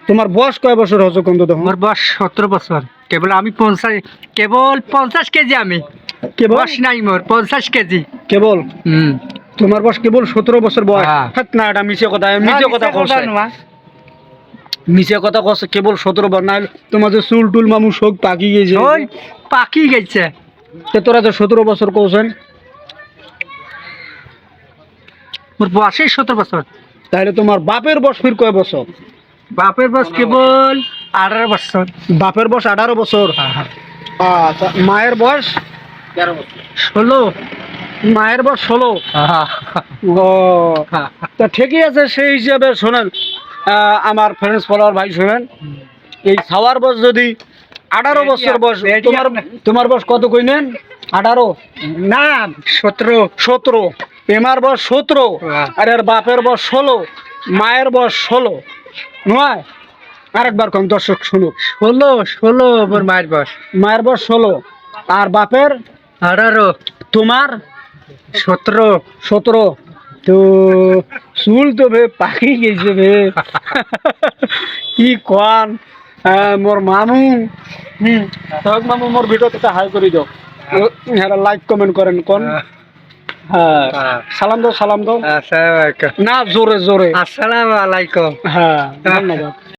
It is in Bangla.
তোমার বয়স কয় বছর হচ্ছে কোন তো? আমার বয়স 17 বছর। কেবল আমি 50 কেজি। আমি কেবল বয়স নাই মোর 50 কেজি। কেবল হুম। তোমার বয়স কেবল 17 বছর বয়স? হ্যাঁ। হাত না, এটা মিছে কথা, মিছে কথা কইছে, মিছে কথা কইছে। কেবল 17 বছর, না তোমার যে চুল টুল মামু সব পাকি গেছে। ওই পাকি গেছে। তো তোরা যে 17 বছর কইছেন, মোর বয়সই 17 বছর। তাহলে তোমার বাপের বয়স ফির কয় বছর? বাপের বয়স কেবল 18 বছর। বাপের বয়স 18 বছর। আচ্ছা, মায়ের বয়স 16। মায়ের বয়স 16। ও তা ঠিকই আছে। সেই হিসাবে শোনেন, আমার ফ্রেন্ডস ফলোয়ার ভাই শোনেন, এই ছাওয়ার বয়স যদি 18 বছর বয়স, তোমার বয়স কত কইলেন? 18 না 17। 17। এমার বয়স 17, আর এর বাপের বয়স 16, মায়ের বয়স 16 নয়? আরেকবার কোন দর্শক শুনুক। 16 মোর মায়ের বয়স। মায়ের বয়স 16 আর বাপের 18। তোমার 17। 17। তো চুল তো ভে পাকি গেছে ভে। কি কন মোর মামু। তক মামু মোর ভিডিওতে হাই করে দাও, হ্যাঁ লাইক কমেন্ট করেন কোন। হ্যাঁ সালাম দাও, সালাম দাও। আসসালামু আলাইকুম। না জোরে জোরে। আসসালামু আলাইকুম। হ্যাঁ ধন্যবাদ।